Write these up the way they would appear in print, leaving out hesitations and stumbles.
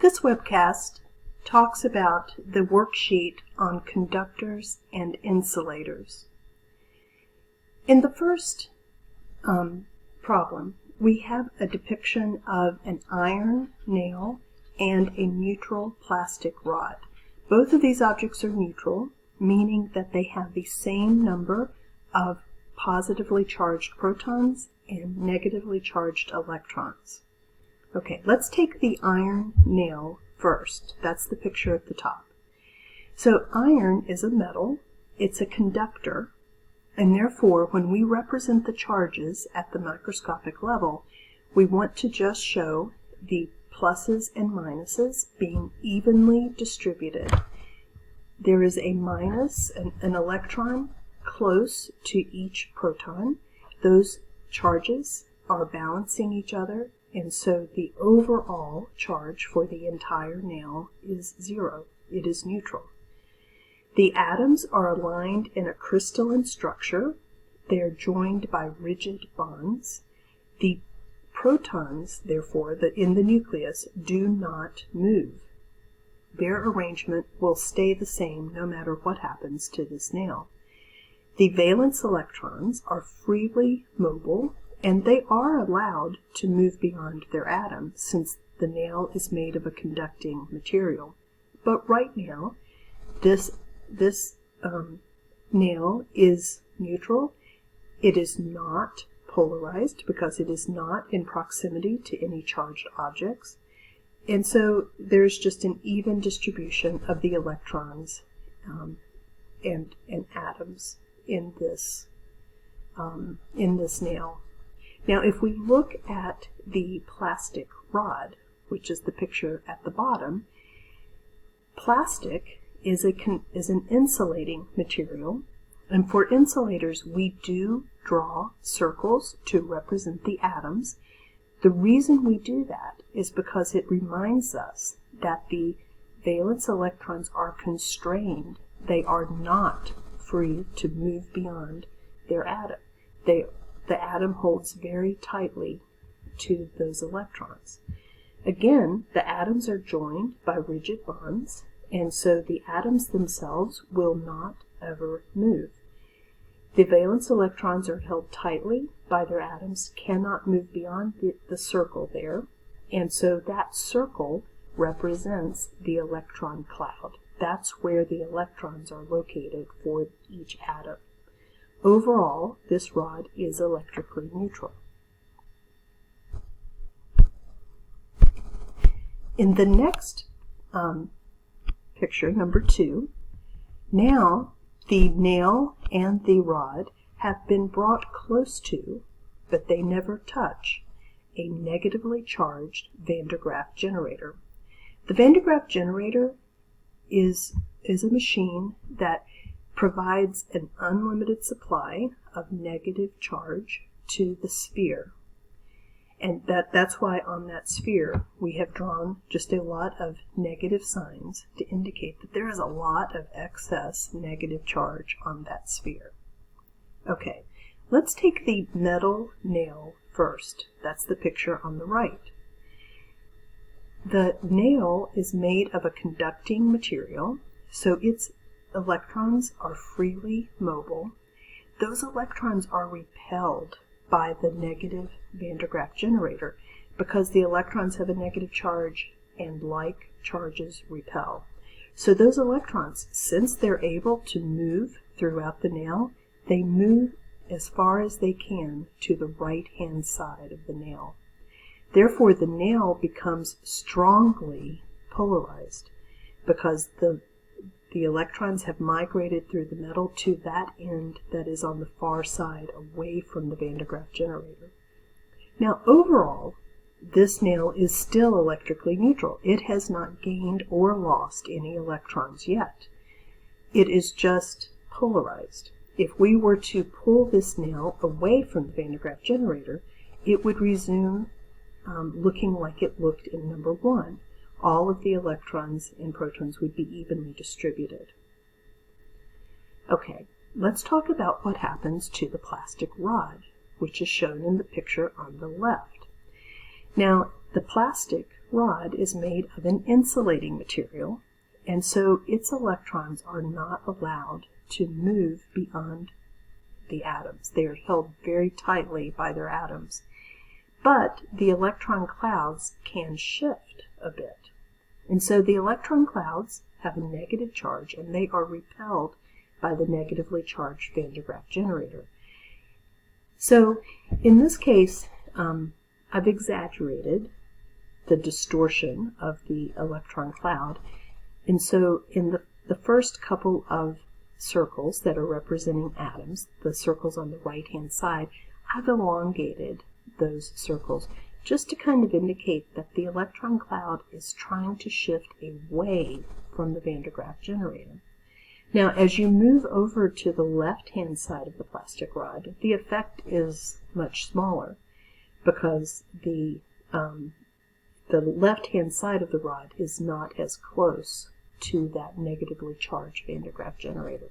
This webcast talks about the worksheet on conductors and insulators. In the first problem, we have a depiction of an iron nail and a neutral plastic rod. Both of these objects are neutral, meaning that they have the same number of positively charged protons and negatively charged electrons. Okay, let's take the iron nail first. That's the picture at the top. So iron is a metal, it's a conductor, and therefore when we represent the charges at the microscopic level, we want to just show the pluses and minuses being evenly distributed. There is a minus, an electron close to each proton. Those charges are balancing each other, and so the overall charge for the entire nail is 0. It is neutral. The atoms are aligned in a crystalline structure. They are joined by rigid bonds. The protons, therefore, in the nucleus do not move. Their arrangement will stay the same no matter what happens to this nail. The valence electrons are freely mobile, and they are allowed to move beyond their atom since the nail is made of a conducting material. But right now, this nail is neutral. It is not polarized because it is not in proximity to any charged objects. And so there's just an even distribution of the electrons and atoms in this nail. Now, if we look at the plastic rod, which is the picture at the bottom, plastic is an insulating material, and for insulators we do draw circles to represent the atoms. The reason we do that is because it reminds us that the valence electrons are constrained. They are not free to move beyond their atom. The atom holds very tightly to those electrons. Again, the atoms are joined by rigid bonds, and so the atoms themselves will not ever move. The valence electrons are held tightly by their atoms, cannot move beyond the circle there, and so that circle represents the electron cloud. That's where the electrons are located for each atom. Overall, this rod is electrically neutral. In the next picture, number 2, now the nail and the rod have been brought close to, but they never touch, a negatively charged Van de Graaff generator. The Van de Graaff generator is a machine that provides an unlimited supply of negative charge to the sphere. And that's why on that sphere we have drawn just a lot of negative signs to indicate that there is a lot of excess negative charge on that sphere. Okay, let's take the metal nail first. That's the picture on the right. The nail is made of a conducting material, so its electrons are freely mobile. Those electrons are repelled by the negative Van de Graaff generator because the electrons have a negative charge and like charges repel. So those electrons, since they're able to move throughout the nail, they move as far as they can to the right-hand side of the nail. Therefore, the nail becomes strongly polarized because the electrons have migrated through the metal to that end that is on the far side away from the Van de Graaff generator. Now overall, this nail is still electrically neutral. It has not gained or lost any electrons yet. It is just polarized. If we were to pull this nail away from the Van de Graaff generator, it would resume looking like it looked in number 1. All of the electrons and protons would be evenly distributed. Okay, let's talk about what happens to the plastic rod, which is shown in the picture on the left. Now, the plastic rod is made of an insulating material, and so its electrons are not allowed to move beyond the atoms. They are held very tightly by their atoms. But the electron clouds can shift a bit. And so the electron clouds have a negative charge, and they are repelled by the negatively charged Van de Graaff generator. So in this case, I've exaggerated the distortion of the electron cloud. And so in the first couple of circles that are representing atoms, the circles on the right-hand side, I've elongated those circles just to kind of indicate that the electron cloud is trying to shift away from the Van de Graaff generator. Now, as you move over to the left-hand side of the plastic rod, the effect is much smaller because the left-hand side of the rod is not as close to that negatively charged Van de Graaff generator.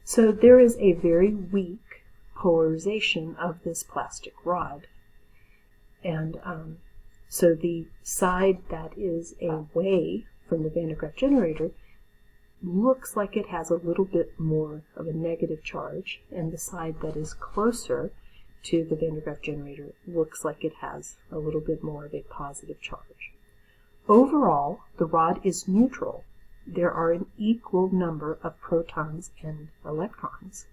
So there is a very weak polarization of this plastic rod. And so the side that is away from the Van de Graaff generator looks like it has a little bit more of a negative charge, and the side that is closer to the Van de Graaff generator looks like it has a little bit more of a positive charge. Overall, the rod is neutral. There are an equal number of protons and electrons.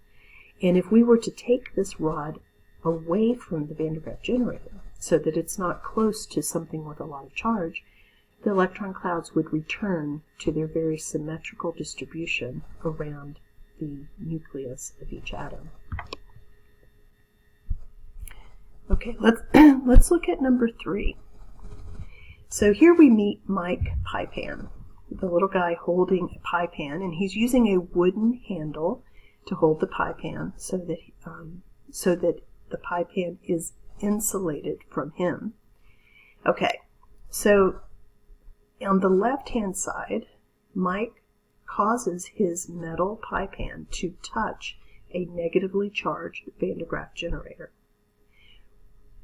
And if we were to take this rod away from the Van de Graaff generator so that it's not close to something with a lot of charge, the electron clouds would return to their very symmetrical distribution around the nucleus of each atom. Okay, let's look at number 3. So here we meet Mike Piepan, the little guy holding a pie pan, and he's using a wooden handle to hold the pie pan so that the pie pan is insulated from him. Okay, so on the left-hand side, Mike causes his metal pie pan to touch a negatively charged Van de Graaff generator.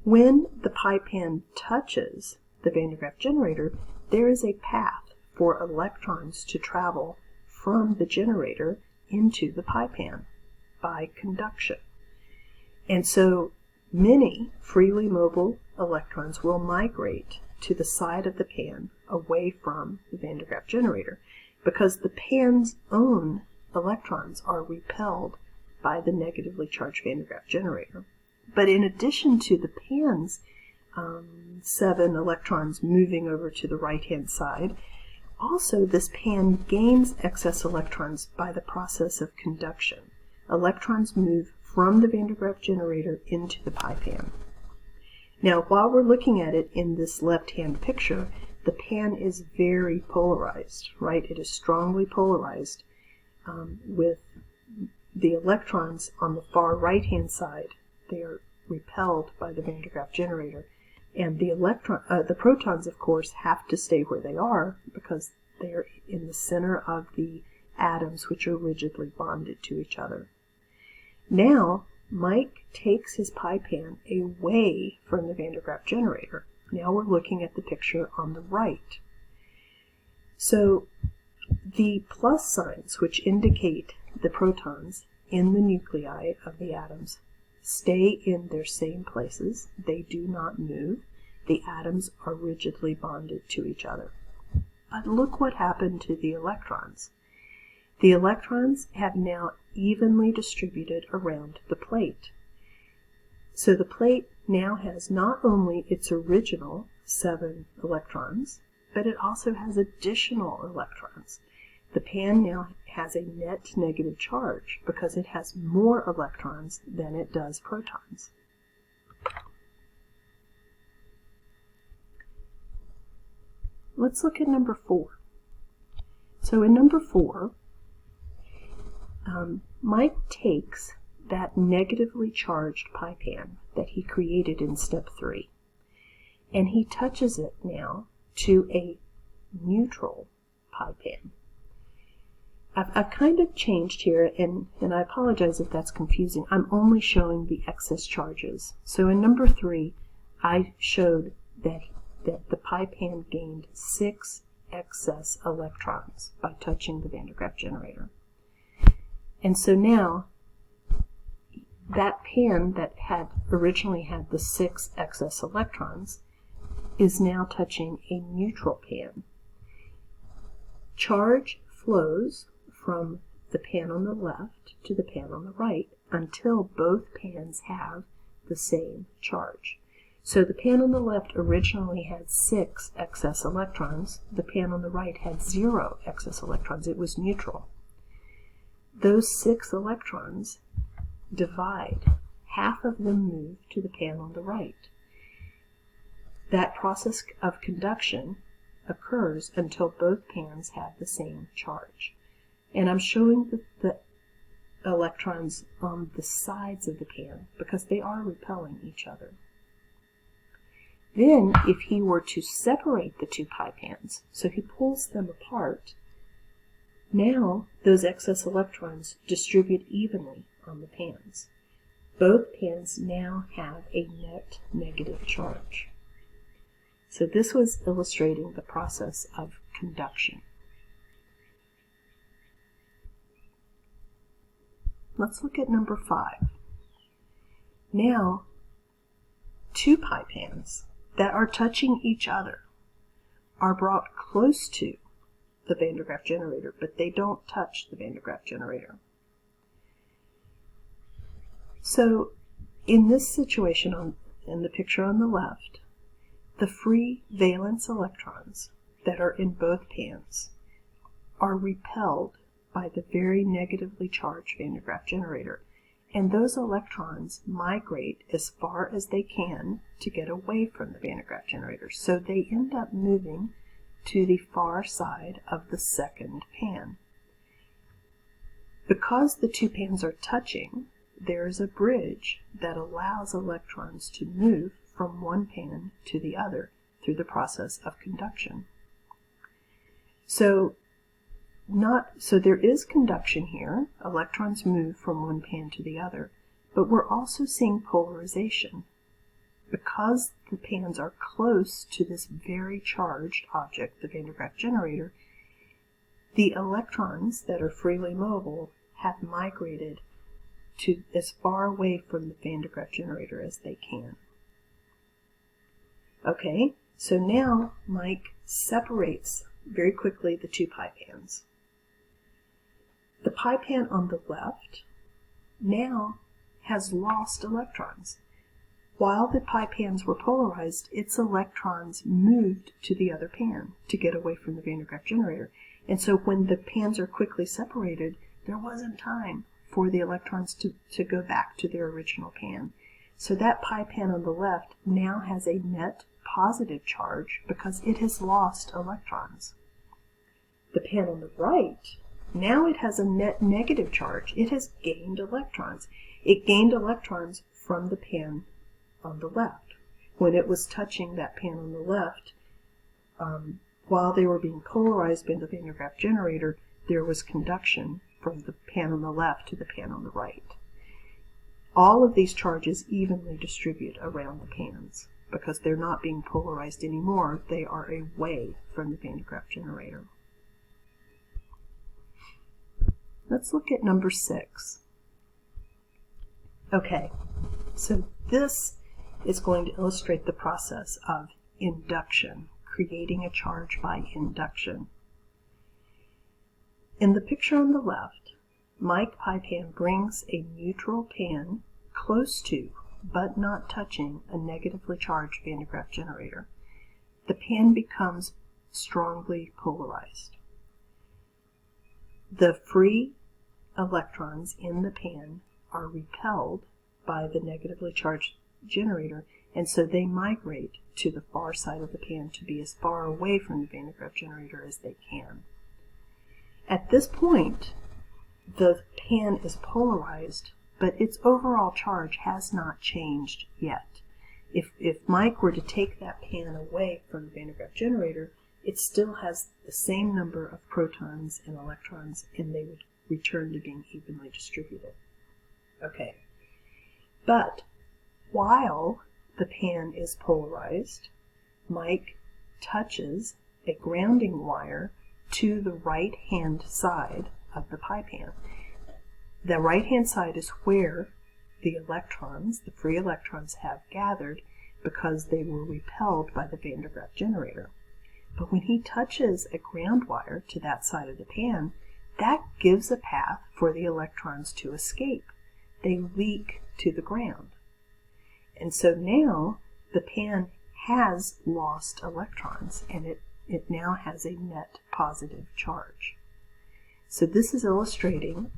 When the pie pan touches the Van de Graaff generator, there is a path for electrons to travel from the generator into the pie pan by conduction. And so many freely mobile electrons will migrate to the side of the pan away from the Van de Graaff generator because the pan's own electrons are repelled by the negatively charged Van de Graaff generator. But in addition to the pan's 7 electrons moving over to the right-hand side, also this pan gains excess electrons by the process of conduction. Electrons move from the Van de Graaff generator into the pie pan. Now, while we're looking at it in this left-hand picture, the pan is very polarized, right? It is strongly polarized with the electrons on the far right-hand side. They are repelled by the Van de Graaff generator. And the protons, of course, have to stay where they are because they are in the center of the atoms, which are rigidly bonded to each other. Now, Mike takes his pie pan away from the Van de Graaff generator. Now we're looking at the picture on the right. So the plus signs, which indicate the protons in the nuclei of the atoms, stay in their same places. They do not move. The atoms are rigidly bonded to each other. But look what happened to the electrons. The electrons have now evenly distributed around the plate. So the plate now has not only its original 7 electrons, but it also has additional electrons. The pan now has a net negative charge because it has more electrons than it does protons. Let's look at number 4. So in number 4, Mike takes that negatively charged pie pan that he created in step 3, and he touches it now to a neutral pie pan. I've kind of changed here, and I apologize if that's confusing. I'm only showing the excess charges. So in number 3, I showed that that the pie pan gained 6 excess electrons by touching the Van de Graaff generator. And so now, that pan that had originally had the 6 excess electrons is now touching a neutral pan. Charge flows from the pan on the left to the pan on the right until both pans have the same charge. So the pan on the left originally had 6 excess electrons. The pan on the right had 0 excess electrons. It was neutral. Those 6 electrons divide. Half of them move to the pan on the right. That process of conduction occurs until both pans have the same charge. And I'm showing the electrons on the sides of the pan because they are repelling each other. Then, if he were to separate the two pie pans, so he pulls them apart, now those excess electrons distribute evenly on the pans. Both pans now have a net negative charge. So this was illustrating the process of conduction. Let's look at number 5. Now, two pie pans that are touching each other are brought close to the Van de Graaff generator, but they don't touch the Van de Graaff generator. So in this situation, in the picture on the left, the free valence electrons that are in both pans are repelled by the very negatively charged Van de Graaff generator. And those electrons migrate as far as they can to get away from the Van de Graaff generator. So they end up moving to the far side of the second pan. Because the two pans are touching, there is a bridge that allows electrons to move from one pan to the other through the process of conduction. So there is conduction here. Electrons move from one pan to the other, but we're also seeing polarization. Because the pans are close to this very charged object, the Van de Graaff generator, the electrons that are freely mobile have migrated to as far away from the Van de Graaff generator as they can. Okay, so now Mike separates very quickly the two pie pans. The pie pan on the left now has lost electrons. While the pie pans were polarized, its electrons moved to the other pan to get away from the Van de Graaff generator. And so when the pans are quickly separated, there wasn't time for the electrons to go back to their original pan. So that pie pan on the left now has a net positive charge because it has lost electrons. The pan on the right, now it has a net negative charge. It has gained electrons. It gained electrons from the pan on the left. When it was touching that pan on the left, while they were being polarized by the Van de Graaff generator, there was conduction from the pan on the left to the pan on the right. All of these charges evenly distribute around the pans because they're not being polarized anymore. They are away from the Van de Graaff generator. Let's look at number 6. Okay, so this is going to illustrate the process of induction, creating a charge by induction. In the picture on the left, Mike pie pan brings a neutral pan close to, but not touching, a negatively charged Van de Graaff generator. The pan becomes strongly polarized. The free electrons in the pan are repelled by the negatively charged generator, and so they migrate to the far side of the pan to be as far away from the Van de Graaff generator as they can. At this point, the pan is polarized, but its overall charge has not changed yet. If Mike were to take that pan away from the Van de Graaff generator, it still has the same number of protons and electrons, and they would return to being evenly distributed. Okay, but while the pan is polarized, Mike touches a grounding wire to the right-hand side of the pie pan. The right-hand side is where the electrons, the free electrons, have gathered because they were repelled by the Van der Graaf generator. But when he touches a ground wire to that side of the pan, that gives a path for the electrons to escape. They leak to the ground. And so now the pan has lost electrons, and it now has a net positive charge. So this is illustrating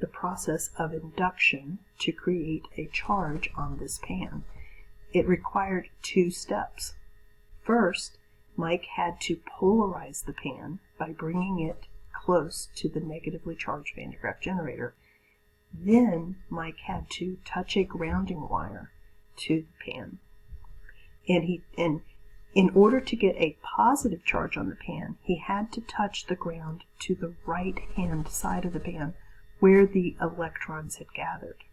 the process of induction to create a charge on this pan. It required two steps. First, Mike had to polarize the pan by bringing it close to the negatively charged Van der Graaf generator. Then Mike had to touch a grounding wire to the pan. And in order to get a positive charge on the pan, he had to touch the ground to the right-hand side of the pan where the electrons had gathered.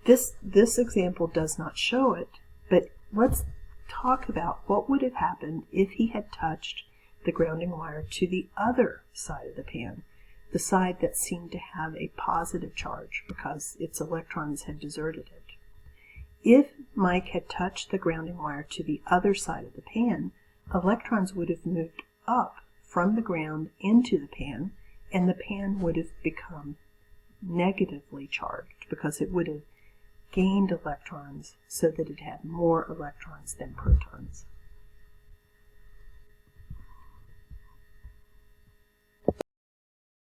This example does not show it, but let's talk about what would have happened if he had touched the grounding wire to the other side of the pan, the side that seemed to have a positive charge because its electrons had deserted it. If Mike had touched the grounding wire to the other side of the pan, electrons would have moved up from the ground into the pan, and the pan would have become negatively charged because it would have gained electrons so that it had more electrons than protons.